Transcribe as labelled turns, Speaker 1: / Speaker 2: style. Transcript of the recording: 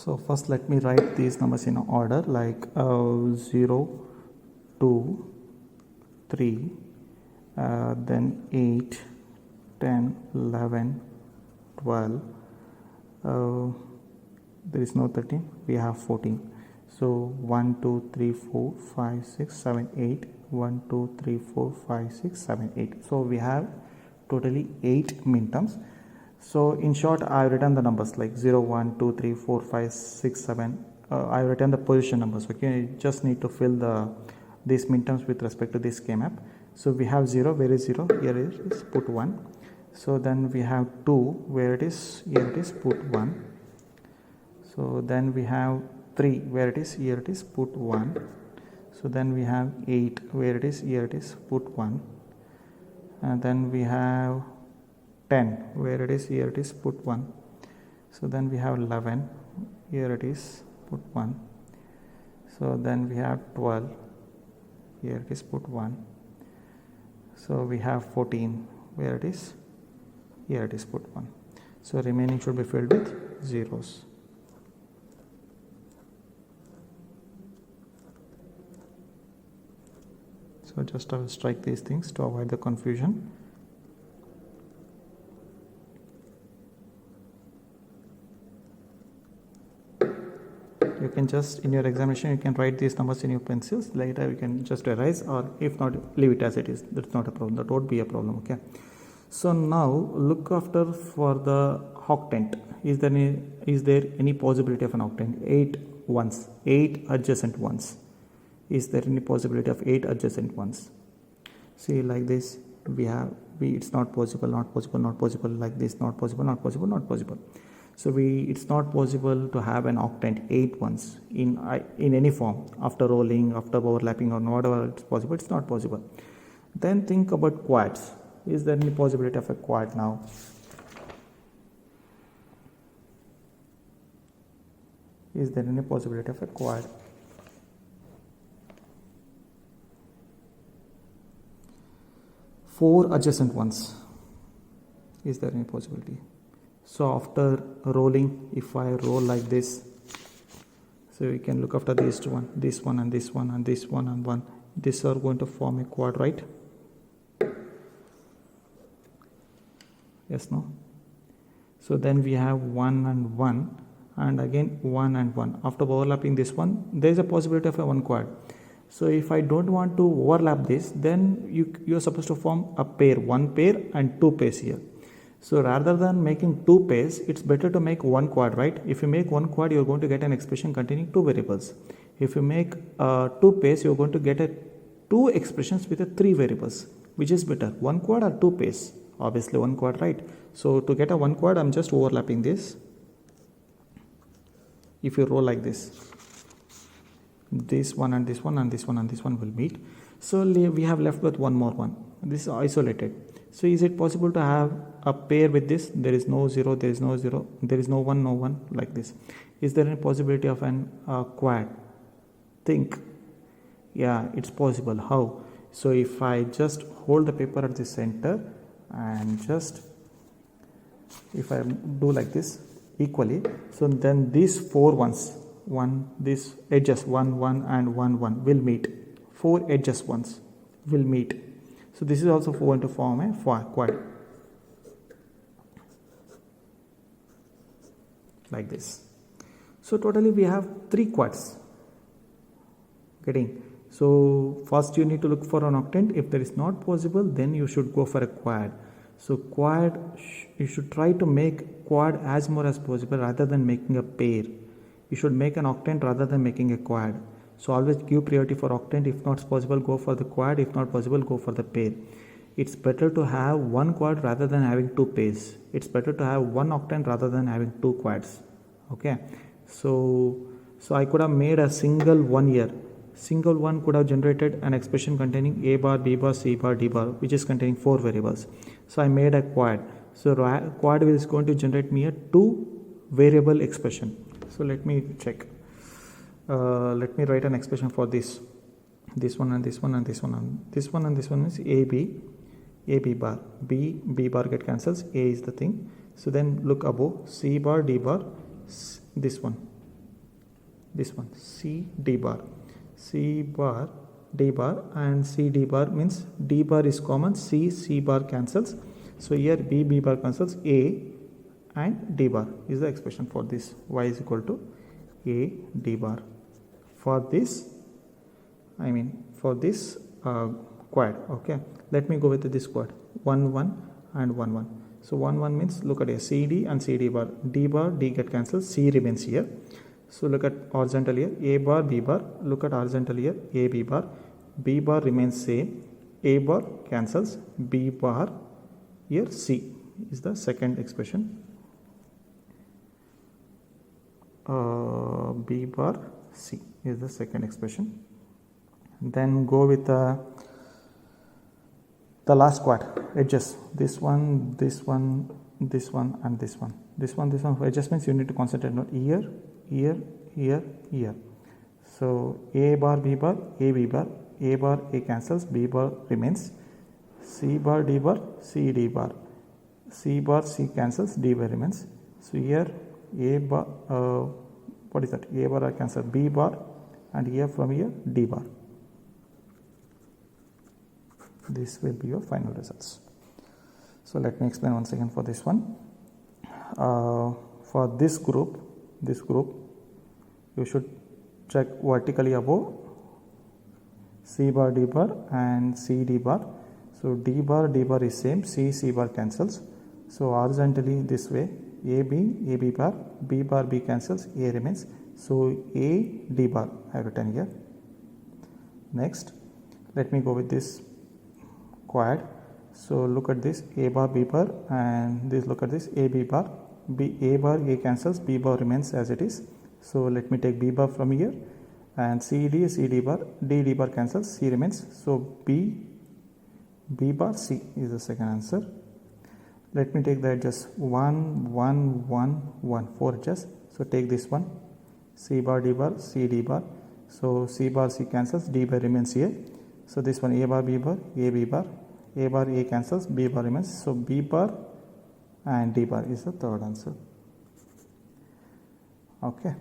Speaker 1: So first let me write these numbers in order, like 0, 2, 3, then 8, 10, 11, 12, there is no 13, we have 14. So 1, 2, 3, 4, 5, 6, 7, 8, 1, 2, 3, 4, 5, 6, 7, 8. So we have totally 8 minterms. So in short, I have written the numbers like 0, 1, 2, 3, 4, 5, 6, 7. I have written the position numbers. Okay, you just need to fill these minterms with respect to this K map. So we have 0, where is 0? Here it is, put 1. So then we have 2, where it is? Here it is, put 1. So then we have 3, where it is? Here it is, put 1. So then we have 8, where it is? Here it is, put 1. And then we have 10, where it is? Here it is, put 1. So then we have 11, here it is, put 1. So then we have 12, here it is, put 1. So we have 14, where it is? Here it is, put 1. So remaining should be filled with zeros. So just I will strike these things to avoid the confusion. You can just, in your examination, you can write these numbers in your pencils. Later you can just erase, or if not, leave it as it is. That's not a problem. That won't be a problem. Okay. So now look after for the octant. Is there any possibility of an octant? 8 ones, 8 adjacent ones. Is there any possibility of 8 adjacent ones? See, like this, it's not possible, not possible, not possible. Like this, not possible, not possible, not possible. So it's not possible to have an octant 8 ones in any form, after rolling, after overlapping, or whatever it's possible. It's not possible. Then think about quads. Is there any possibility of a quad now? Is there any possibility of a quad? Four adjacent ones. Is there any possibility? So after rolling, if I roll like this, so we can look after these two, this one and this one and this one and one. These are going to form a quad, right? Yes, no? So then we have 1 and 1, and again 1 and 1. After overlapping this one, there is a possibility of a 1 quad. So if I don't want to overlap this, then you are supposed to form a pair, 1 pair and 2 pairs here. So rather than making 2 pairs, it's better to make 1 quad, right? If you make 1 quad, you're going to get an expression containing 2 variables. If you make 2 pairs, you're going to get 2 expressions with 3 variables. Which is better, 1 quad or 2 pairs? Obviously 1 quad, right? So to get a 1 quad, I'm just overlapping this. If you roll like this, this one and this one and this one and this one will meet. So we have left with one more one. This is isolated. So is it possible to have a pair with this? There is no 0, there is no 0, there is no 1, like this. Is there any possibility of an quad? Think. Yeah, it's possible. How? So if I just hold the paper at the center and just, if I do like this equally, so then these 4 ones, these edges 1, 1 and 1, 1 will meet. 4 edges ones will meet. So this is also going to form a quad, like this. So totally we have 3 quads. Getting? So first you need to look for an octant. If there is not possible, then you should go for a quad. So quad, you should try to make quad as more as possible rather than making a pair. You should make an octant rather than making a quad. So always give priority for octant. If not possible, go for the quad. If not possible, go for the pair. It's better to have 1 quad rather than having 2 pairs. It's better to have 1 octant rather than having 2 quads. Okay. So I could have made a single one here. Single one could have generated an expression containing a bar, b bar, c bar, d bar, which is containing 4 variables. So I made a quad. So quad is going to generate me a 2 variable expression. So let me check. Let me write an expression for this one and this one and this one and this one and this one is ab bar, b bar get cancels, a is the thing. So then look above, c bar, d bar, this one, this one C D bar, C bar D bar, and C D bar means D bar is common, C bar cancels. So here B bar cancels, A and D bar is the expression for this. Y is equal to A D bar. For this, for this quad. Okay, let me go with this quad 1 1 and 1 1. So 1 1 means, look at here, CD and CD bar, D get cancelled, C remains here. So look at horizontal here, A bar B bar, look at horizontal here, A B bar remains same, A bar cancels, B bar here, C is the second expression. B bar C is the second expression. Then go with the last quad edges, this one, this one, this one, and this one. This one for adjustments you need to concentrate on here, here, here, here. So A bar B bar, A B bar, A bar A cancels, B bar remains, C bar D bar, C D bar, C bar C cancels, D bar remains. So here A bar, what is that? A bar I cancel, B bar, and here from here D bar. This will be your final results. So let me explain once again for this one. For this group you should check vertically above C bar D bar and C D bar. So D bar is same, C bar cancels. So horizontally this way, A B bar, B cancels, A remains. So A D bar I have written here. Next, let me go with this quad. So look at this, A bar B bar, and this, look at this, A B bar, A bar A cancels, B bar remains as it is. So let me take B bar from here, and C D bar, D bar cancels, C remains. So B bar C is the second answer. Let me take the edges 1 1 1 1, 4 edges. So take this one, C bar D bar, C D bar. So C bar C cancels, D bar remains here. So this one, A bar B bar, A B bar, A bar A cancels, B bar remains. So B bar and D bar is the third answer. Okay.